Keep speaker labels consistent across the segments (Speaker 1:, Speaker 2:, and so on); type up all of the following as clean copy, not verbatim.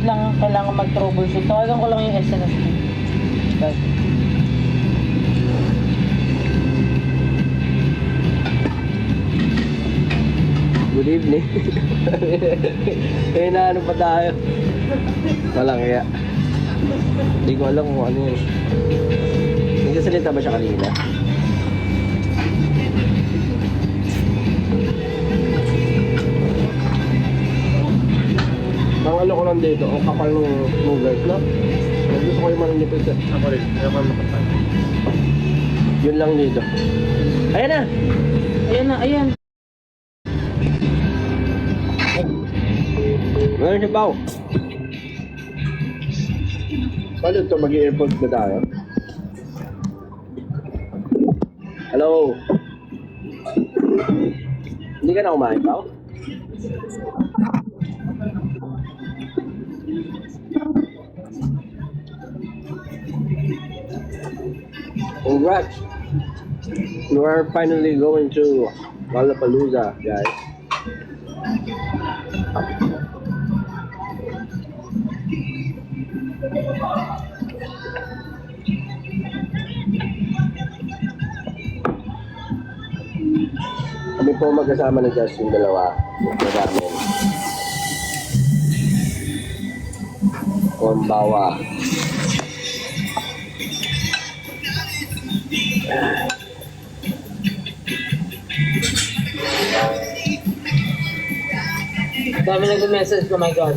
Speaker 1: lang kailangan mag-troubleshoot. Tawagan ko lang yung SNSD. Guys.
Speaker 2: Good evening. Eh na ano pa tayo? Walang kaya. Hindi ko alam kung ano yun. Nagsasalita ba siya kanina? Ang ano ko lang dito, ang kapal ng noodles na. Gusto ko yung maninipis eh.
Speaker 3: Ako rin, kaya man makapal.
Speaker 2: Yun lang dito. Ayan na!
Speaker 1: Ayan na, ayan.
Speaker 2: Ngayon si Pao. Paano ito? Mag-i-airport na tayo? Hello? Hindi ka na kumain, Pao? Congrats! You are finally going to Lollapalooza, guys. Kami po magkasama na just yung dalawa na namin. Konbawa.
Speaker 1: Dami nag-message ko, my God.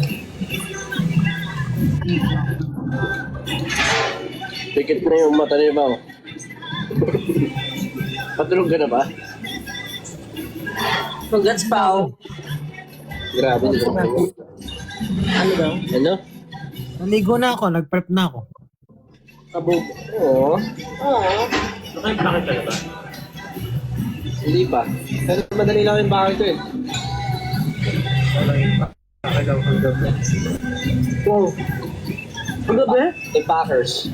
Speaker 2: Pikit na yung mata niya, Pao. Patulog ka na ba?
Speaker 1: Congrats, Pao.
Speaker 2: Grabe, hindi ko matulog.
Speaker 1: Ano daw?
Speaker 2: Ano?
Speaker 3: Naligo na ako, nag-prep na ako.
Speaker 2: Kabog. Oo.
Speaker 1: Oo.
Speaker 3: Bakit talaga?
Speaker 2: Hindi pa. Pero madali lang yung bakit ko eh.
Speaker 3: Bakit daw ang gabi?
Speaker 1: Wow. Ang gabi?
Speaker 2: Yung Packers.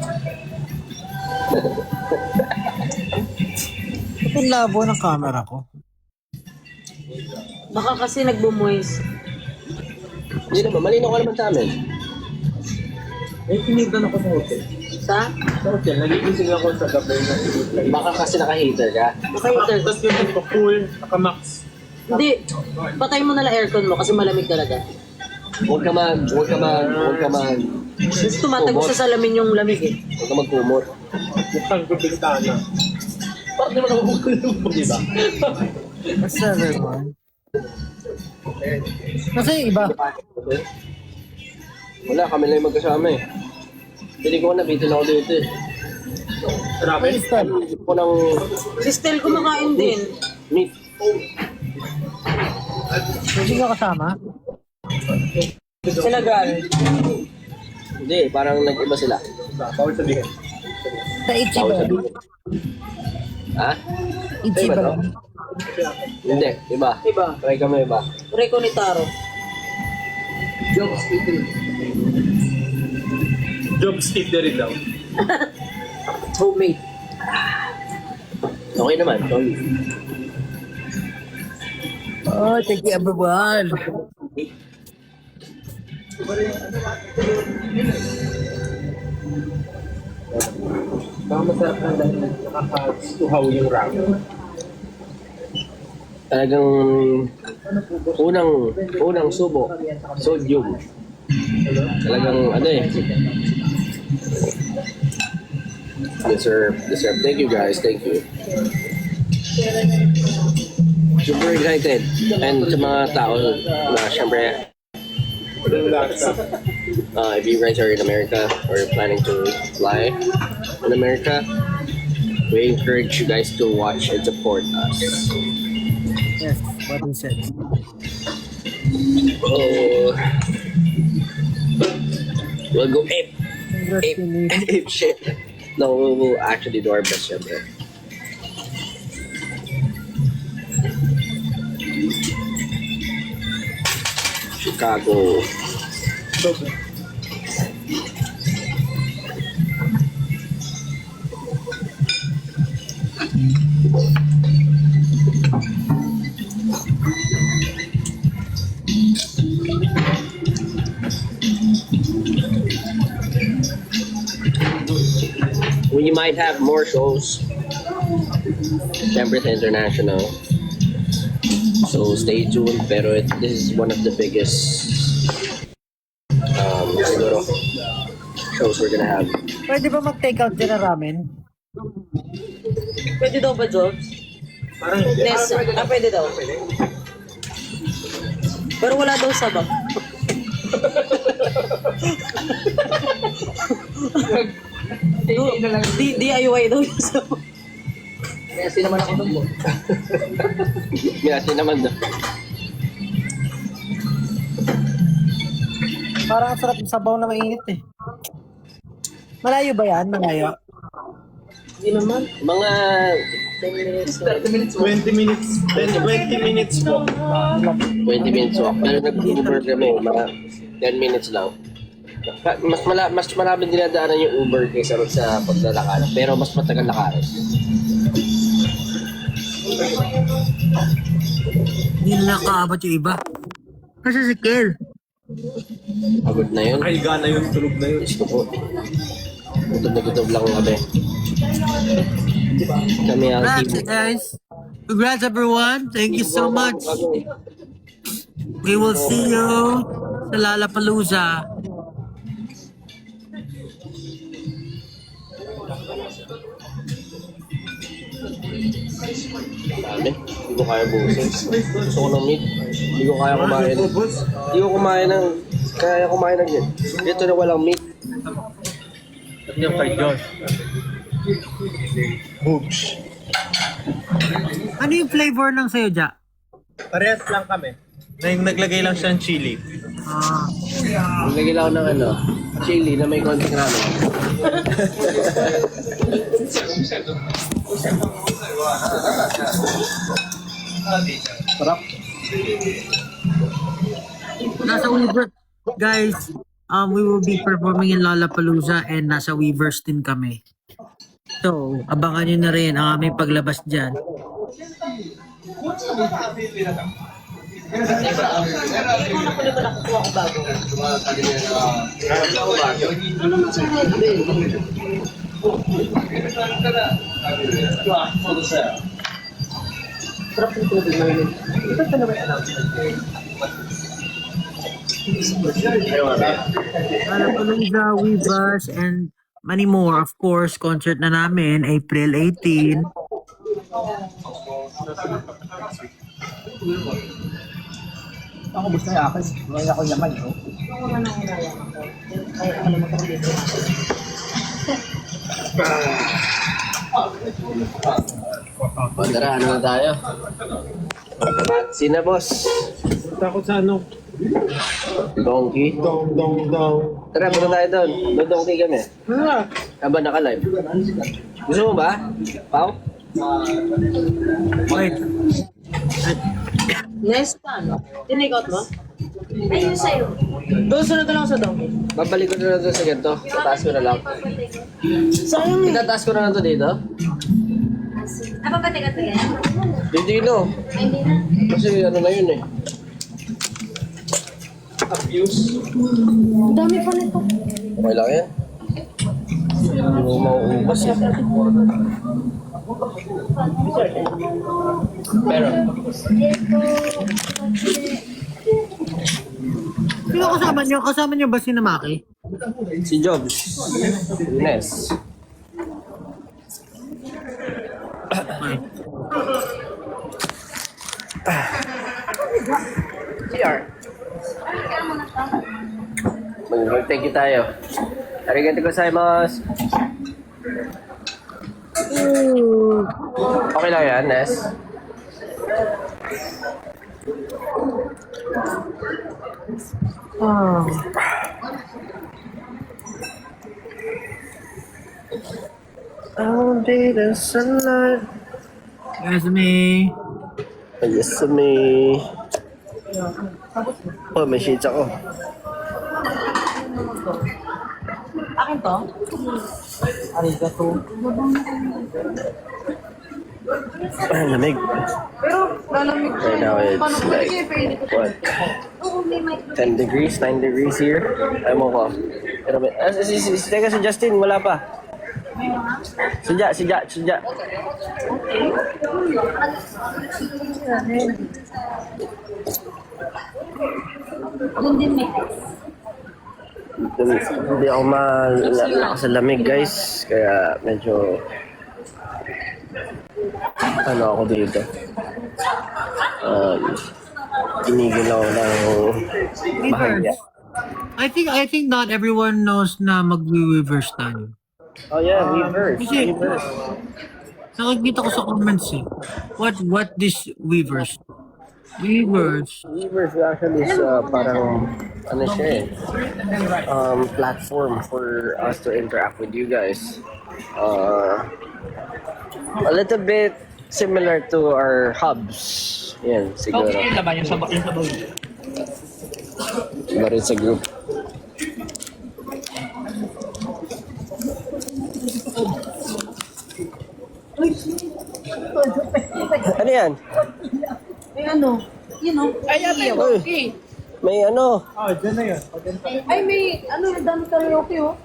Speaker 3: Ito yung labo ng camera ko.
Speaker 1: Baka kasi nagbumoist.
Speaker 2: Hindi naman, malinaw ka naman sa amin.
Speaker 3: Eh, tinitan ako sa hotel.
Speaker 1: Sa?
Speaker 3: Sa hotel, nagigising ako sa gabi na
Speaker 2: Baka kasi naka-heater ka.
Speaker 1: Naka-heater.
Speaker 3: Tapos yung nagpa-cool, naka-max.
Speaker 1: Hindi. Patay mo na lang aircon mo kasi malamig talaga.
Speaker 2: Huwag ka mag...
Speaker 1: Kasi tumatagos sa salamin yung lamig eh.
Speaker 2: Huwag ka magkumot.
Speaker 3: Buksan ko bintana.
Speaker 2: Bakit naman ako magkulong mo, di ba?
Speaker 3: What's everyone? Kasi yung iba.
Speaker 2: Wala, kami lang yung magkasama eh. Hindi ko nabitin ako dito eh.
Speaker 3: Marami?
Speaker 2: Hindi ko ng
Speaker 1: Si Stel kumakain din.
Speaker 2: meat.
Speaker 3: Hindi ka kasama?
Speaker 1: Sila Gal.
Speaker 2: Hindi, parang nag-iba sila.
Speaker 3: Bawal sabihin.
Speaker 1: Sa Ichiban.
Speaker 2: Bawal sabihin. Ha? Iba to? Hindi, iba.
Speaker 1: Iba.
Speaker 2: Try kami iba.
Speaker 1: Rico ni Taro.
Speaker 3: Job stick na rin daw.
Speaker 1: Homemade.
Speaker 2: Okay naman, sorry.
Speaker 1: Oh, thank you everyone.
Speaker 3: Baka masarap na dahil nakakasuhaw yung ramen.
Speaker 2: Talagang unang subo, sodium. Talagang ano eh. Deserve. Thank you guys, thank you. Super excited. And sa mga tao na syempre, if you guys are in America or planning to fly in America, we encourage you guys to watch and support us.
Speaker 3: Yes, what he said.
Speaker 2: Oh, we'll go ape shit. No, we'll actually do our best, syempre. Chicago. we might have more shows. Siyempre sa international. So stay tuned. Pero this is one of the biggest siguro, shows we're gonna have.
Speaker 4: Pwede ba mag-take out din na ramen?
Speaker 1: Pwede daw ba, Jobs?
Speaker 3: Parang,
Speaker 1: Yes, pwede daw. Pero wala daw sabak. DIY daw yung sabak.
Speaker 3: kasi naman ako doon mo.
Speaker 2: Kasi naman daw.
Speaker 4: Parang ang sarap ng sabaw na mainit eh. Malayo ba yan? Malayo?
Speaker 1: Hindi naman.
Speaker 2: Mga
Speaker 3: 20 minutes po.
Speaker 2: 20 minutes walk. Pero nag-Uber kami, mga 10 minutes lang. Mas maraming dinadaanan yung Uber kaysa sa paglalakad. Pero mas matagal lakarin.
Speaker 4: Hindi na nakaabot yung iba. Kasi si Kel.
Speaker 2: Pagod na yun.
Speaker 3: Ay, gana yun, tulog na yun.
Speaker 2: Diyos ko po. Gutom na gutom lang kami. Kami ang
Speaker 4: Congrats
Speaker 2: team.
Speaker 4: guys. Congrats everyone. Thank you so much. We will see you sa Lollapalooza.
Speaker 2: Dami. Hindi ko kaya buusin. Gusto ko ng meat. Hindi ko kaya kumain. Hindi ko kumain ng... Kaya kumain ng yan. Dito na walang meat.
Speaker 3: At yung kay Josh. Boobs.
Speaker 4: Ano yung flavor ng sayo, Ja?
Speaker 3: Parehas lang kami. Naglagay lang siya ng chili.
Speaker 4: Ah,
Speaker 2: Naglagay lang ako ng ano, chili na may konting ramen. Sarap.
Speaker 4: nasa Weaver. Guys, we will be performing in Lollapalooza and nasa Weavers din kami. So, abangan nyo na rin ang aming paglabas dyan. Lollapalooza, Weavers, and many more. Of course, concert na namin, April 18.
Speaker 3: Ako gusto niya akin. Ngayon ako yaman, no?
Speaker 2: O tara, ano na tayo? Sina boss?
Speaker 3: Takot sa ano?
Speaker 2: Donkey?
Speaker 3: Dong.
Speaker 2: Tara, punta tayo doon. Donkey kami.
Speaker 3: Ah!
Speaker 2: Aba, naka-live. Gusto mo ba? Pao?
Speaker 4: Wait.
Speaker 1: Next time. Tinake out mo? Ayun sa'yo. Doon, sunod na lang sa donkey.
Speaker 2: Babalik ko na lang doon sa ganito. Tataas ko na lang.
Speaker 1: Sayang eh.
Speaker 2: Itataas ko na lang to dito.
Speaker 5: Napapatikat mo yan?
Speaker 2: Hindi no.
Speaker 5: Ay, hindi na.
Speaker 2: Kasi ano na yun eh.
Speaker 3: Abuse.
Speaker 5: Ang dami pa nito.
Speaker 2: Okay lang yan. Hindi mo mauubas eh. Pero,
Speaker 4: Sino kasama nyo? Kasama nyo ba si Namaki?
Speaker 2: si Jobs. Ines. CR. Mag-thank you tayo. Arigato gozaimasu. Okay lang yan, Nes.
Speaker 4: Oh.
Speaker 2: I'll be the sunlight.
Speaker 4: Yes, me.
Speaker 2: Yes, me. Oh, may shades ako.
Speaker 1: Akin to? Arigato.
Speaker 2: Ay, lamig.
Speaker 1: Pero, lalamig siya.
Speaker 2: Right now it's
Speaker 1: Paano ko
Speaker 2: like,
Speaker 1: sige, pwede ko.
Speaker 2: what,
Speaker 5: Oo, may mic.
Speaker 2: 10 degrees, 9 degrees here? Ayaw mo ko. Pero, teka si Justin, wala pa. Sudya.
Speaker 5: Doon din may ice.
Speaker 2: Hindi ako malakas sa lamig, guys. Kaya medyo ako dito. Tinigil ako ng bahagya.
Speaker 4: I think not everyone knows na mag-reverse tayo.
Speaker 2: Oh yeah, reverse.
Speaker 4: Kasi, nakikita ko sa comments eh. What this Weavers? Weavers.
Speaker 2: Weavers actually is parang siya platform for us to interact with you guys. A little bit similar to our hubs. Yan, siguro. Iba rin sa group. Ano yan?
Speaker 1: May ano? Yun o. Ay,
Speaker 2: Uy, may ano?
Speaker 1: Ay, may ano, dami karaoke o.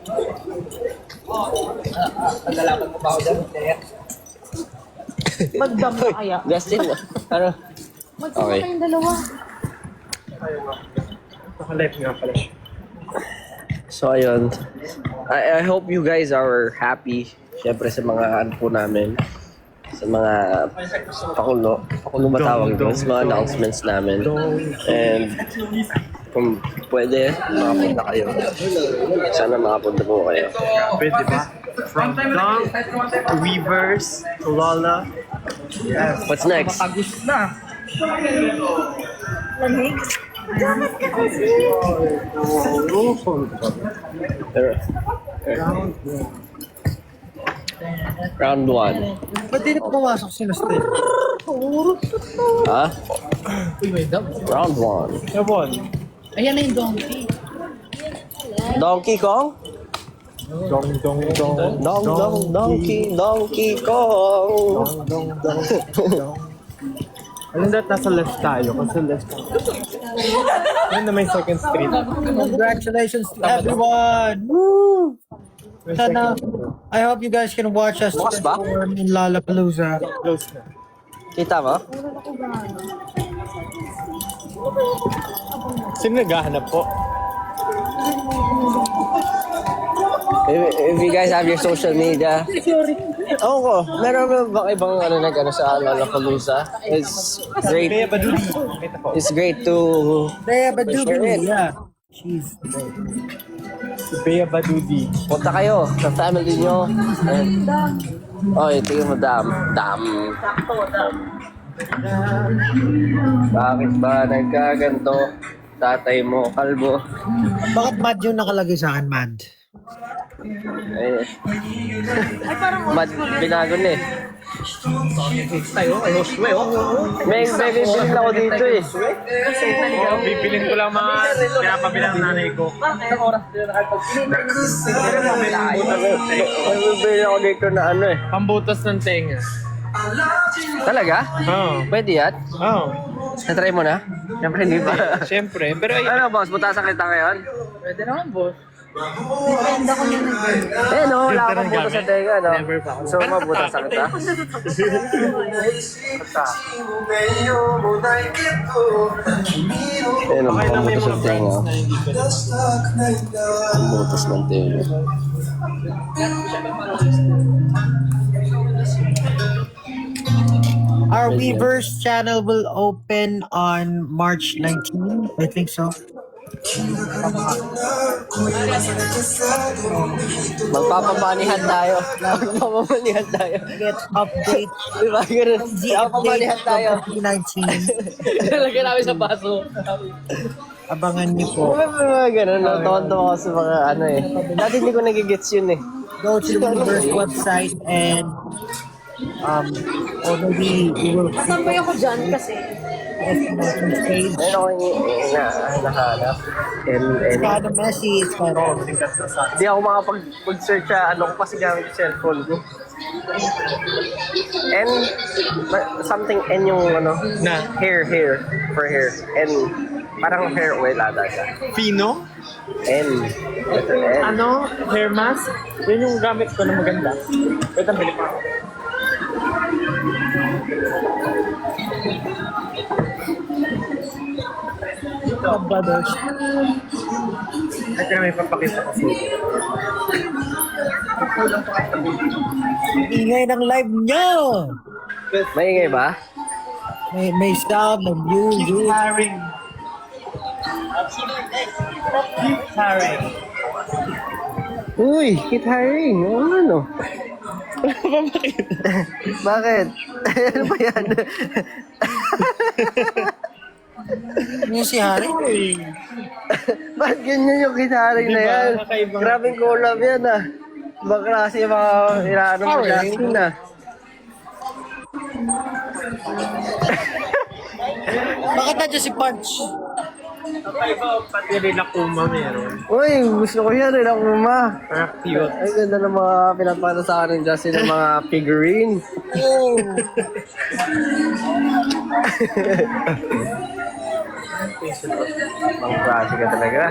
Speaker 1: Magdam na kaya.
Speaker 2: Justin, ano?
Speaker 1: Magsama
Speaker 2: Okay.
Speaker 1: kayong dalawa.
Speaker 3: Naka-live nga pala siya.
Speaker 2: So ayun, I hope you guys are happy. Siyempre sa mga ano po namin, sa mga pakulo ba tawag doon, sa mga announcements namin. And kung pwede, makapunta kayo. Sana makapunta po kayo.
Speaker 3: Pwede ba? From Dong, Weavers, to Lola. Yes.
Speaker 2: What's next?
Speaker 3: Agus na.
Speaker 5: Lamig. Dapat ka kasi.
Speaker 2: Round 1.
Speaker 4: Ba't di na pumasok si Nostel?
Speaker 2: Ha? Round 1.
Speaker 3: Yabon.
Speaker 1: Ayan na yung donkey.
Speaker 2: Donkey Kong?
Speaker 3: Dong.
Speaker 2: Donkey Kong.
Speaker 3: Dong. Alam that nasa left tayo, kasi left tayo. Ayun na may second street.
Speaker 4: Congratulations to everyone! Woo!
Speaker 3: May
Speaker 4: Sana,
Speaker 3: second street.
Speaker 4: I hope you guys can watch us
Speaker 2: Bukas ba?
Speaker 4: perform in Lollapalooza.
Speaker 3: Close na.
Speaker 2: Kita mo?
Speaker 3: Sino naghahanap po?
Speaker 2: If you guys have your social media. Oo, meron ba ibang nag-ano sa Lollapalooza? It's great.
Speaker 3: Bea Badudi. Kita po.
Speaker 2: It's great to
Speaker 4: Bea Badudi,
Speaker 2: share it.
Speaker 4: yeah. She's
Speaker 3: Si Bea Badudi.
Speaker 2: Punta kayo sa family nyo. Oy, tingin mo dam. Bakit ba nagkaganto? Tatay mo, kalbo.
Speaker 4: Bakit mad yung nakalagay sa akin, mad?
Speaker 2: Ay, binago na eh.
Speaker 3: Tayo, ay host mo eh.
Speaker 2: May bibilin ako dito eh.
Speaker 3: Bibilin ko lang mga pinapabilang nanay ko.
Speaker 2: May bibilin ako dito na ano eh.
Speaker 3: Pambutas ng tenga.
Speaker 2: Talaga?
Speaker 3: Oo.
Speaker 2: Pwede yan?
Speaker 3: Oo.
Speaker 2: Na-try mo na? Siyempre hindi pa.
Speaker 3: Siyempre. Pero ay,
Speaker 2: Ano boss, butasan kita ngayon?
Speaker 3: pwede naman boss.
Speaker 5: Ganda ko na nag-
Speaker 2: Eh no, wala
Speaker 3: Filter
Speaker 2: akong
Speaker 3: ng
Speaker 2: butas sa
Speaker 3: gamit?
Speaker 2: tenga no?
Speaker 3: Never pa ako.
Speaker 2: So mabutasan kita? Eh no,
Speaker 3: Okay lang may
Speaker 2: pambutas
Speaker 3: mga
Speaker 2: ng tenga.
Speaker 3: brands na hindi pwede.
Speaker 2: Pambutas ng tenga.
Speaker 4: Our Weavers channel will open on March 19, I think so.
Speaker 2: Magpapamanihan tayo. Magpapamanihan tayo.
Speaker 4: Get update
Speaker 2: Di ba? Ganun.
Speaker 4: the update
Speaker 2: Magpapamanihan tayo.
Speaker 4: of 2019.
Speaker 2: Lagyan namin sa baso.
Speaker 4: Abangan niyo po.
Speaker 2: May mga ganun, no? Tawan-tawa ako sa mga ano eh. Dati hindi ko nagigets yun eh.
Speaker 4: Go to the Weavers website and or maybe we will
Speaker 1: Tambay ako dyan kasi.
Speaker 4: page.
Speaker 2: Ayun ako yung nahanap.
Speaker 4: It's kind of messy. It's kind of
Speaker 2: Hindi ako makapag-search sa ano ko kasi gamit yung cellphone ko. N, something N yung ano,
Speaker 3: Na.
Speaker 2: hair, for hair. N, Parang hair oil ata siya.
Speaker 3: Fino?
Speaker 2: N. Letter N.
Speaker 3: Ano? Hair mask? Yun yung gamit ko na maganda. Wait, ang bili pa ako.
Speaker 4: Brothers.
Speaker 3: At na may papakita ko food.
Speaker 4: Ingay ng live nyo!
Speaker 2: Maingay ba?
Speaker 4: May sound, may music.
Speaker 3: Hiring. Keep hiring.
Speaker 2: Uy, keep hiring. Oo nga, no? Bakit? Ano ba yan?
Speaker 4: Yung si Harry.
Speaker 2: Bakit ganyan yung kitaring na
Speaker 3: Diba?
Speaker 2: yan?
Speaker 3: Kakaibang-
Speaker 2: Grabing collab yan ah. Ibang klase yung mga inaano mo Justin ah.
Speaker 4: Bakit nandiyan si Punch?
Speaker 3: Kakaiba, pati rin akuma meron.
Speaker 2: Uy, gusto ko yan. Ilang uma.
Speaker 3: Parang cute.
Speaker 2: Ay, ganda ng mga pinapano sa akin Justin ng mga figurine.
Speaker 4: Oh.
Speaker 2: Ibang klase ka talaga.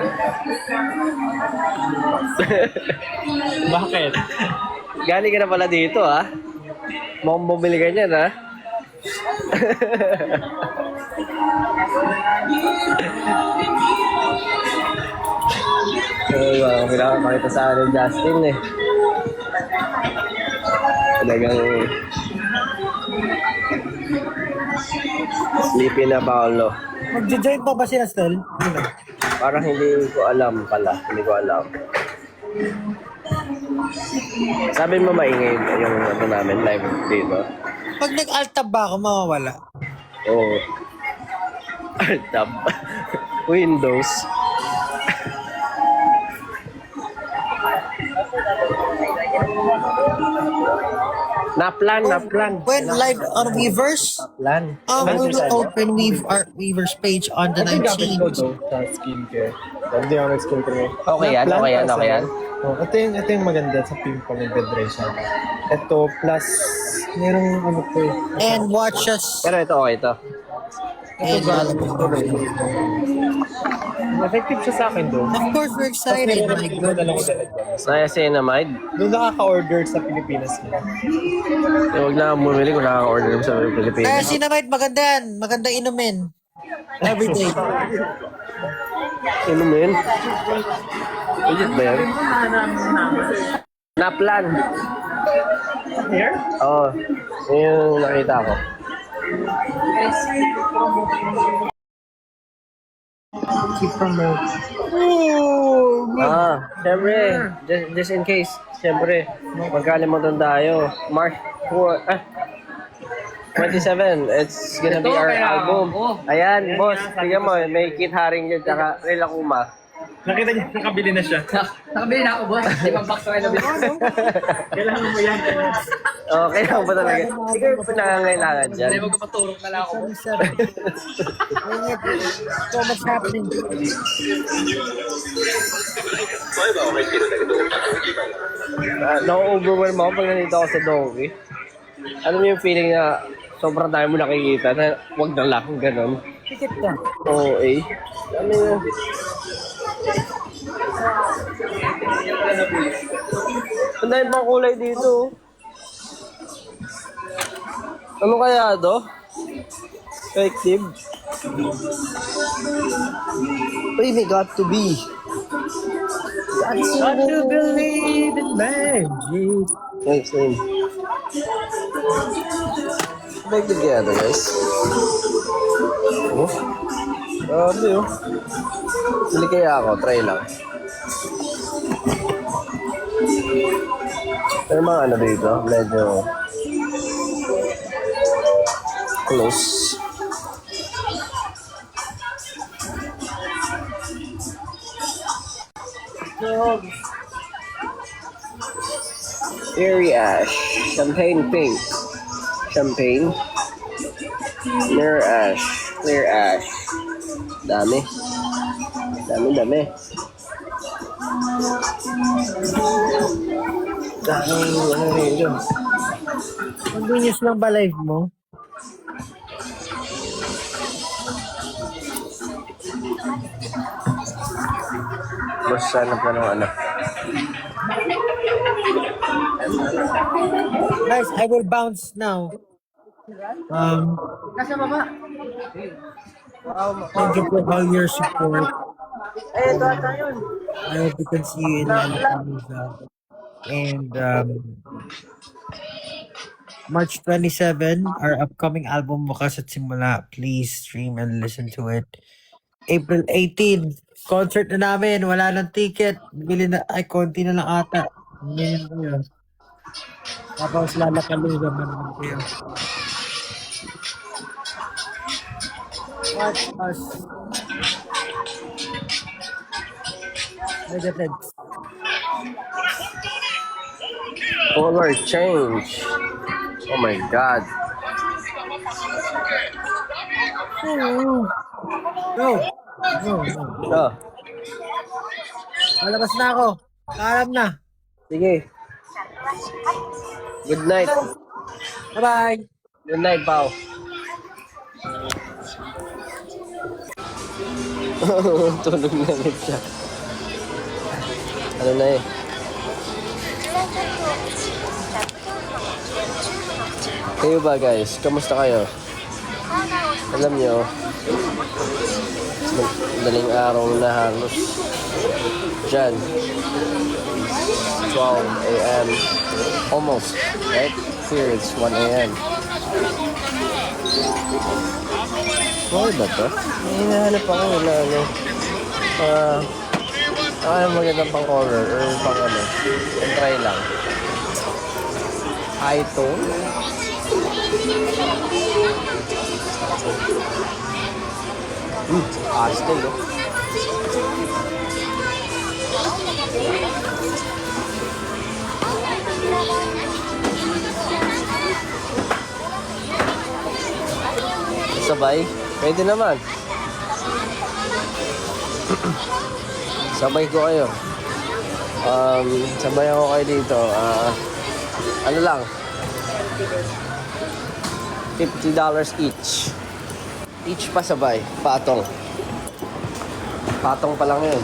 Speaker 3: Bakit?
Speaker 2: Galing ka na pala dito ah. Mukhang bumili ka niyan ah. Ay, wala akong pinapakita sa akin Justin eh. Talagang sleepy na Paolo.
Speaker 4: Magjo-join pa ba sila, Stel?
Speaker 2: Parang hindi ko alam pala. Hindi ko alam. Sabi mo maingay yung ano namin live dito.
Speaker 4: Pag nag-alt tab ba ako, mawawala?
Speaker 2: Oo. Tab. Windows. Naplan.
Speaker 4: When live on Weavers,
Speaker 2: Naplan.
Speaker 4: we will open Weavers page on the
Speaker 3: Ito yung gamit ko
Speaker 4: 19th.
Speaker 3: daw sa skincare. Hindi ako nag-skincare.
Speaker 2: Okay yan, okay yan, okay yan.
Speaker 3: Oh, ito yung maganda sa pimple and hydration. Ito, plus, merong ano to eh.
Speaker 4: And watch us.
Speaker 2: Pero ito okay ito.
Speaker 4: And
Speaker 3: Effective siya sa akin doon.
Speaker 4: of course, we're excited. My goodness.
Speaker 2: Niacinamide.
Speaker 3: Doon nakaka-order sa Pilipinas nila.
Speaker 2: Huwag na akong bumili kung nakaka-order mo sa
Speaker 4: Kaya
Speaker 2: Pilipinas.
Speaker 4: Cinnamide, maganda yan. Maganda inumin. Every day.
Speaker 2: Ano mo yun? Legit ba yan? Naplan.
Speaker 3: Here?
Speaker 2: Oo. Yun yung nakita ko.
Speaker 3: Keep promote.
Speaker 2: Siyempre. Just in case. Siyempre. Magkalimutan tayo. March 27. It's gonna be our album. Ayan, boss. Tignan mo. May Kit Haring dyan. Tsaka Rela Kuma.
Speaker 3: Nakita niya, nakabili na siya.
Speaker 1: Nakabili na ako, boss. 5 bucks na kayo nabili.
Speaker 3: Kailangan mo yan.
Speaker 2: Okay lang ba talaga? Ikaw yung pinangangailangan dyan.
Speaker 1: Hindi, magpapaturok na lang ako.
Speaker 4: So much happening.
Speaker 2: Na-overwhelm ako pag nandito ako sa Donkey. Ano mo yung feeling na sobrang dami mo nakikita na wag na lang, ganun.
Speaker 4: Tikit ka.
Speaker 2: Oo, eh. Ano yun? Ang dami pang kulay dito. Ano kaya to? Effective? Uy, may got to be.
Speaker 4: Got to believe in magic.
Speaker 2: Next name. Effective kaya to, guys. Oh. Grabe, oh. Bili kaya ako, try lang. Pero mga ano dito, medyo close. Airy ash, champagne pink, champagne, mirror ash, clear ash. Dami. Dami. Dami ano rin.
Speaker 4: Mag-news lang ba live mo?
Speaker 2: Mas hanap ka ng ano.
Speaker 4: Guys, I will bounce now.
Speaker 1: Nasa baba.
Speaker 4: Thank you for all your support.
Speaker 1: Ito ata yun.
Speaker 4: I hope we can see you in Lollapalooza. And March 27, our upcoming album, Wakas at Simula. Please stream and listen to it. April 18, concert na namin. Wala nang ticket. Bili na, ay, konti na lang ata. Ngayon ko yun. Tapos Lollapalooza man kayo. Watch us. Negative.
Speaker 2: Color change. Oh my God.
Speaker 4: No. No.
Speaker 2: Oh,
Speaker 4: Malabas na ako. Kaalam na.
Speaker 2: sige. Good night.
Speaker 4: Bye-bye.
Speaker 2: Good night, Pao. Tulog na ulit siya. Ano na eh. Kayo ba guys? Kamusta kayo? Alam nyo, daling araw na halos. Diyan. 12 a.m. Almost. Right? Here it's 1 a.m. Okay ba to? May hinahanap ako na ano. Magandang pang color or pang ano. Try lang. High tone. Astig oh. Sabay? Pwede naman. Sabay ko kayo. Sabay ako kayo dito. Ano lang? $50 each. Each pa sabay. Patong. Patong pa lang yun.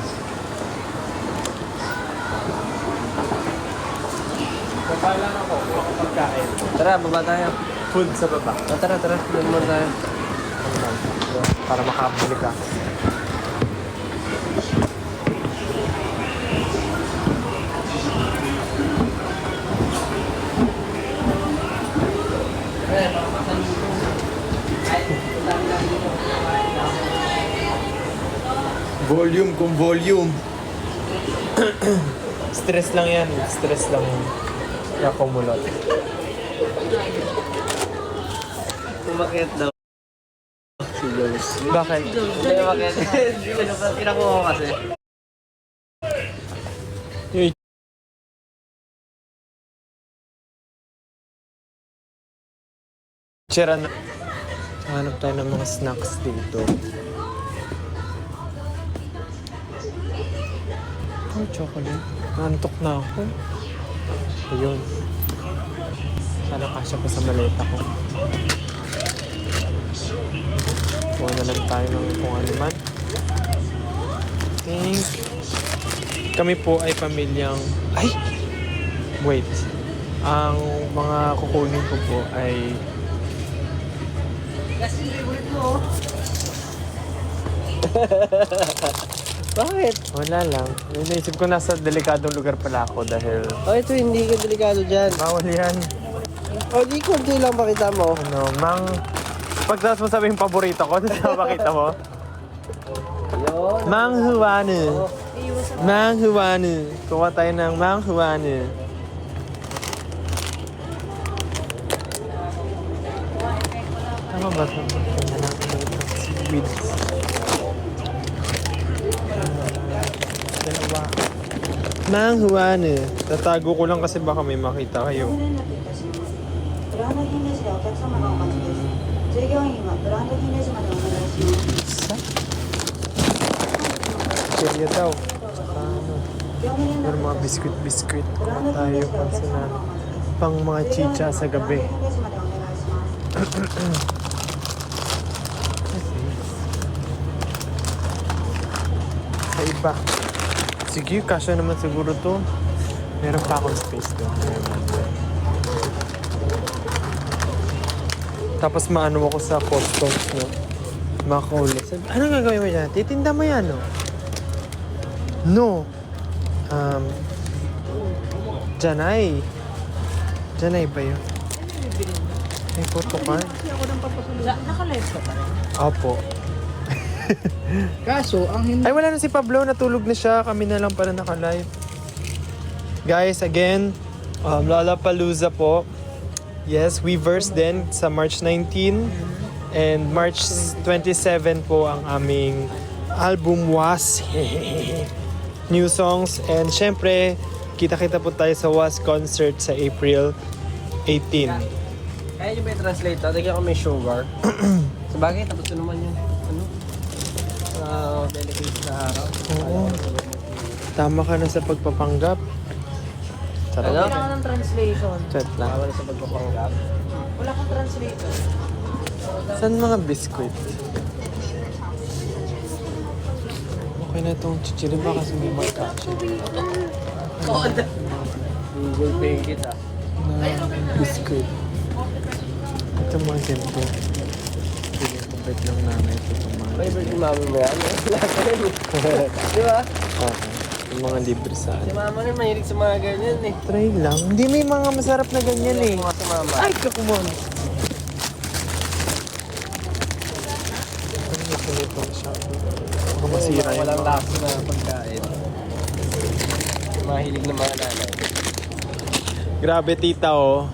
Speaker 3: Baba lang ako, pagkain.
Speaker 2: Tara, baba tayo.
Speaker 3: Food sa baba.
Speaker 2: Tara, doon muna tayo.
Speaker 3: Para makabili ka. Volume kung volume. Stress lang yan. Stress lang yan. Nakumulot.
Speaker 2: Umakit daw. Si Jules.
Speaker 3: Bakit?
Speaker 2: Hindi, umakit. Pinakuha ko kasi.
Speaker 3: Tira na. Hanap tayo ng mga snacks dito. Oh, chocolate. Nantok na ako. Ayun. Sana kasya pa sa maleta ko. Kuha na lang tayo ng kung ano man. Think. Kami po ay pamilyang... Ay! Wait. Ang mga kukunin ko po ay...
Speaker 2: Bakit?
Speaker 3: Wala lang. Naisip ko nasa delikadong lugar pala ako dahil...
Speaker 2: Oh, ito hindi ka delikado dyan.
Speaker 3: Bawal yan.
Speaker 2: Oh, di konti lang pakita mo.
Speaker 3: Ano, pagtas mo sabi yung paborito ko, tapos makita mo.
Speaker 2: Yun.
Speaker 3: Mang Huanu. Mang Huanu. Kuha tayo ng Mang Huanu. Tama ba ito? Seaweed. Dalawa. Mang Huanu. Tatago ko lang kasi baka may makita kayo.
Speaker 6: ブランド品レジでお客様がお待ちです。従業員はブランド品レジまでお願いします。
Speaker 3: Kaya daw. Saka ano. Pero mga biskuit-biskuit. Kuha tayo pang mga chicha sa gabi. pa. Sige, kasya naman siguro to. Meron pa akong space doon. Tapos maano ako sa customs, no? Makaulit. Ano gagawin mo dyan? Titinda mo yan, no? No. Janay. Janay ba yun? May photocard?
Speaker 1: Naka-live ka pa rin.
Speaker 3: Opo.
Speaker 1: Kaso, ang hindi...
Speaker 3: Ay, wala na si Pablo. Natulog na siya. Kami na lang pala naka-live. Guys, again, Lollapalooza po. Yes, Weverse din sa March 19. And March 27 po ang aming album Was. New songs. And syempre, kita-kita po tayo sa Was concert sa April 18.
Speaker 2: Kaya nyo ba i-translate ito? Tignan ko may sugar. Sa bagay, tapos ito naman yung delicate na araw.
Speaker 3: Oo. Tama ka na sa pagpapanggap. Sarap.
Speaker 2: Ano?
Speaker 1: Wala ka ng translation.
Speaker 3: Chat lang.
Speaker 2: Tama na sa pagpapanggap.
Speaker 1: Wala kang translator.
Speaker 3: Saan mga biskuit? Okay na itong chichirima kasi may magkasya.
Speaker 2: Google Pay kita.
Speaker 3: Na biskuit. Ito mga ganito. Pinipapit lang namin ito itong mga
Speaker 2: Favorite ni mama mo yan? Lahat ka rin. Di ba?
Speaker 3: okay. Yung mga libre sa
Speaker 2: Si mama rin mahilig sa mga ganyan eh.
Speaker 3: Try lang. Hindi may mga masarap na ganyan eh.
Speaker 2: Mga sa mama.
Speaker 3: Ay, kakumon! Ano ito nito siya? Baka masira yung
Speaker 2: Walang
Speaker 3: mga...
Speaker 2: lakas na pagkain. Mahilig ng mga nanay.
Speaker 3: Grabe tita oh.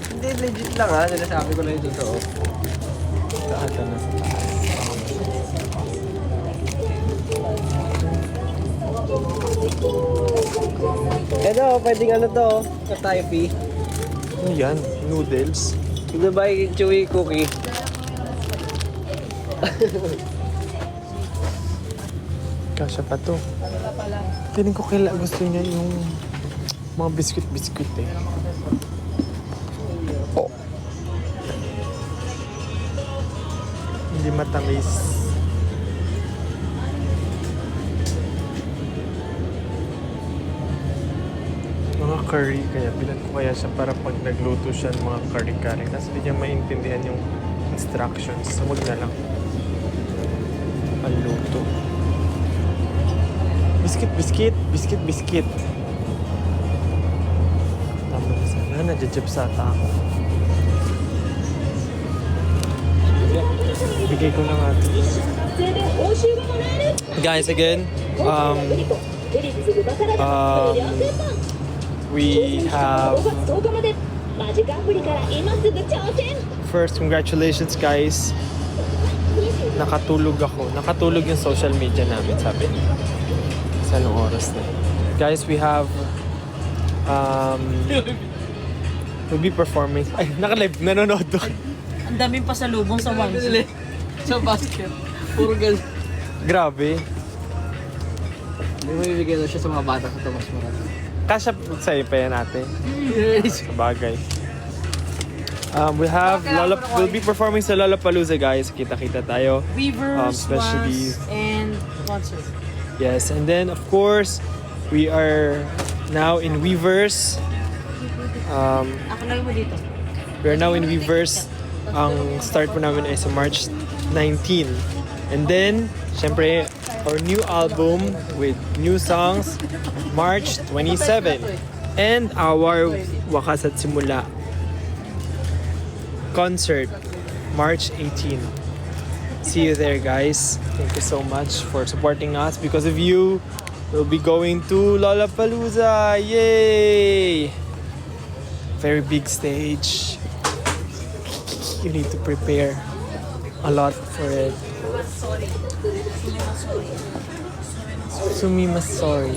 Speaker 2: Hindi, legit lang ha. Sinasabi ko lang yung totoo.
Speaker 3: Ito ata na sa taas.
Speaker 2: Ito, pwedeng ano to. Kataypi.
Speaker 3: Ano yan? Noodles?
Speaker 2: Ito ba yung chewy cookie?
Speaker 3: Kasya pa to. Feeling ko kaila gusto niya yung mga biscuit eh. Oh. Hindi matamis. Mga curry, kaya bilan ko kaya siya para pag nagluto siya ng mga curry-curry. Tapos hindi niya maintindihan yung instructions. So wag na lang. Panluto. Biscuit. Tama na sana. Nadjajab sa ata ako. Bigay ko na nga. Guys, again, we have first, congratulations guys. Nakatulog ako. Nakatulog yung social media namin, sabi niya. Sa anong oras na. Guys, we have we'll be performing. Ay, naka-live. Nanonood doon.
Speaker 1: Ang daming pasalubong sa one.
Speaker 2: Sa basket. Puro ganun.
Speaker 3: Grabe.
Speaker 2: Hindi mo ibigay na siya sa mga bata sa Tomas Moran.
Speaker 3: Kasya sa'yo pa yan ate. Sabagay. We'll be performing sa Lollapalooza guys. Kita-kita tayo.
Speaker 1: Weavers,
Speaker 3: especially-
Speaker 1: Was, and concert.
Speaker 3: Yes, and then of course, we are now in Weverse.
Speaker 1: Ako lang mo dito.
Speaker 3: We are now in Weverse. Ang start po namin ay sa March 19. And then, syempre, our new album with new songs, March 27. And our Wakas at Simula concert, March 18. See you there, guys. Thank you so much for supporting us. Because of you, we'll be going to Lollapalooza. Yay! Very big stage. You need to prepare a lot for it. Sumimasorry.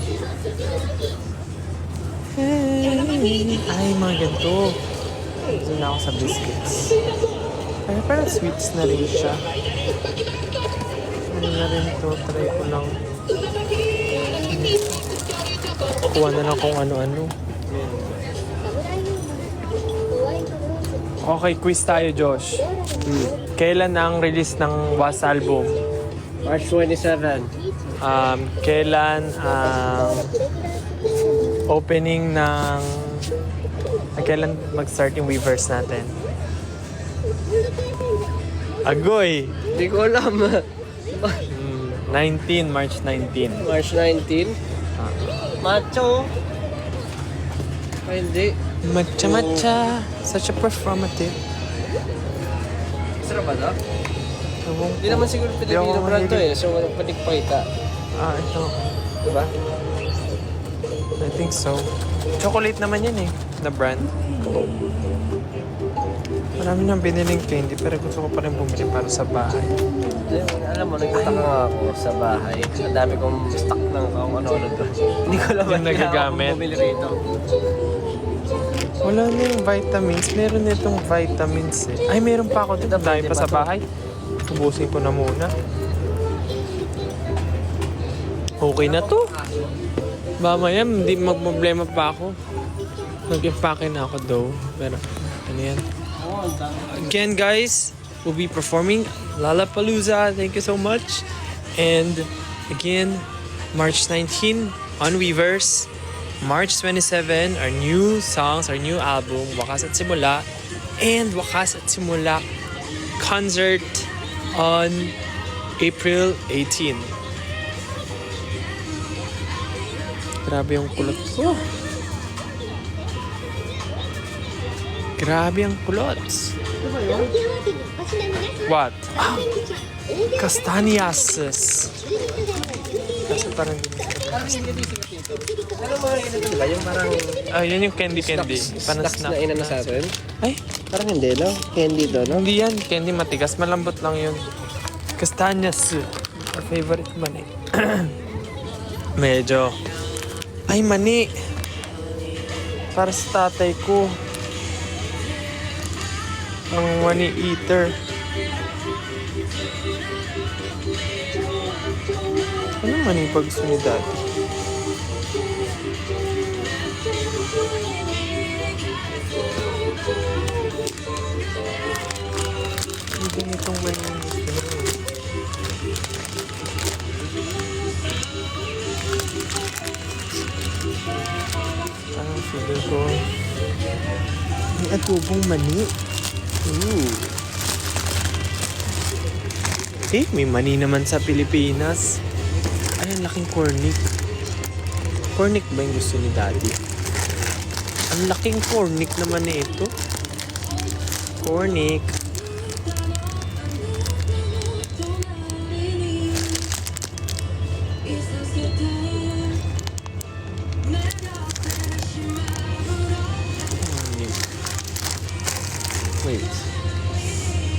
Speaker 3: Hey. Ay, mga ganito. Gusto na ako sa biscuits. Ay, parang sweets na rin siya. Ano na rin ito? Try ko lang. Kuha na lang kung ano-ano. Okay, quiz tayo, Josh. Kailan ang release ng Was album?
Speaker 2: March 27.
Speaker 3: Kailan ang opening ng... kailan mag-start yung Weverse natin? Agoy!
Speaker 2: Hindi ko alam.
Speaker 3: 19, March 19.
Speaker 2: March 19. Macho. Ay, hindi.
Speaker 3: Matcha-matcha. Such a performative.
Speaker 2: Sarap ba to?
Speaker 3: Ewan
Speaker 2: Hindi
Speaker 3: ko.
Speaker 2: naman siguro Filipino brand to eh. So, walang panikpakita.
Speaker 3: Ito.
Speaker 2: Diba?
Speaker 3: I think so. Chocolate naman yan eh. Na brand. Marami nang biniling candy pero gusto ko pa rin bumili para sa bahay.
Speaker 2: Alam mo, nagtataka nga ako sa bahay. Ang dami kong stock ng kung ano-ano doon. Hindi ko alam
Speaker 3: Yung nagagamit.
Speaker 2: bumili rito.
Speaker 3: Wala na yung vitamins. Meron na itong vitamins eh. Ay, meron pa ako dito. Dami pa sa bahay. Ubusin ko na muna. Okay na to. Mamaya, hindi magproblema pa ako. Nag-impake na ako though. Pero, ano yan? Again, guys, we'll be performing Lollapalooza. Thank you so much. And again, March 19 on Weverse. March 27, our new songs, our new album, Wakas at Simula. And Wakas at Simula concert on April 18. Grabe yung kulot ko. Grabe ang kulot. What? Castañas. Kasi parang
Speaker 2: Ano mga ganito ba? Yung parang
Speaker 3: yun yung candy. Parang
Speaker 2: snacks
Speaker 3: snack.
Speaker 2: na inano sa atin?
Speaker 3: Ay,
Speaker 2: Parang hindi, no? Candy to, no?
Speaker 3: hindi yan. Candy matigas. Malambot lang yun. Castañas. Our favorite mani. Medyo. Ay, mani. Para sa tatay ko. Ang money eater. Ano man yung pag-gusto ni Daddy? Hindi nitong money yung gusto niya. Parang feeling ko may atubong mani. Ooh. May mani naman sa Pilipinas. Ay, ang laking cornic. Cornic ba yung gusto ni Daddy? Ang laking cornic naman na ito. Cornic. Wait.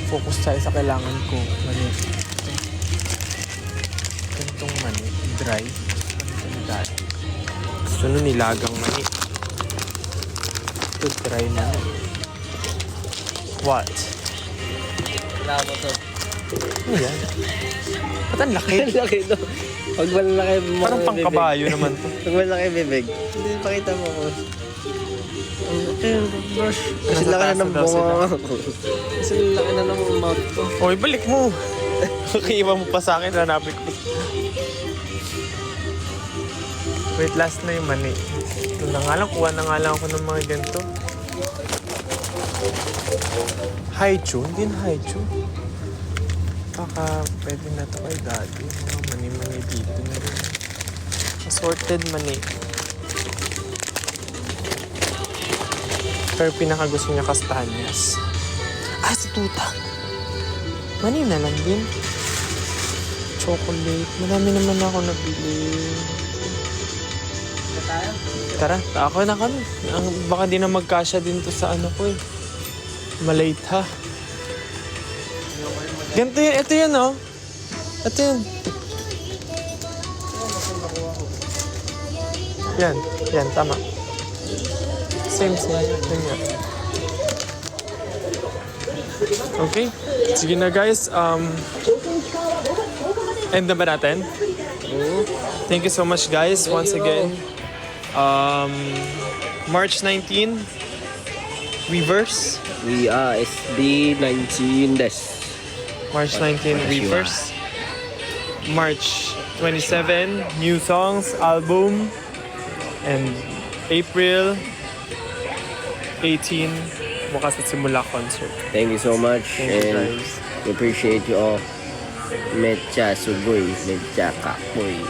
Speaker 3: Focus tayo sa kailangan ko. Mani. Ganitong mani. Dry. Ganito ni Daddy. Gusto nun nilagang mani. Ito dry mani. What?
Speaker 2: Wala mo to.
Speaker 3: Ano yan? Ba't ang laki?
Speaker 2: Laki to. Pag malalaki mo
Speaker 3: Parang pangkabayo naman to.
Speaker 2: Pag malalaki bibig. Hindi, pakita mo ko. Kasi laki na ng bunga ko. Kasi laki na ng mouth ko.
Speaker 3: Oy, balik mo! Iwan mo pa sa akin, hanapin ko. Wait, last na yung mani. Ito na nga lang, kuha na nga lang ako ng mga ganito. Haichu? Hindi na Haichu. Baka pwede na ito kay Daddy. Mga mani-mani dito na rin. Assorted mani. Pero pinakagusto niya Castañas. Si Tuta. Mani na lang din. Chocolate. Marami naman ako nabili. Tara, ako na kami. Baka di na magkasya din to sa ano ko eh. Malate ha. Ganito yun. Ito yun oh. Ito yun. Yan, tama. Same. Yan. Okay. Sige na guys. End na ba natin? Thank you so much guys once again. March 19, Weverse.
Speaker 2: We are SB19 des.
Speaker 3: March 19, Weverse. March 27, new songs, album, and April 18, Bukas at Simula concert.
Speaker 2: Thank you so much.
Speaker 3: Thank you,
Speaker 2: And
Speaker 3: guys.
Speaker 2: we appreciate you all. Mecha sugoy. Mecha kapoy.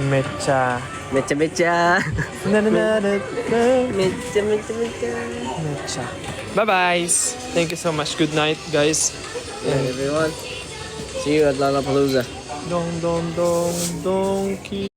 Speaker 3: Mecha.
Speaker 2: Mecha mecha.
Speaker 3: Na na na na na.
Speaker 2: Mecha mecha mecha.
Speaker 3: Mecha. Bye-bye. Thank you so much. Good night, guys.
Speaker 2: And everyone, see you at Lollapalooza.
Speaker 3: Dong dong dong donkey.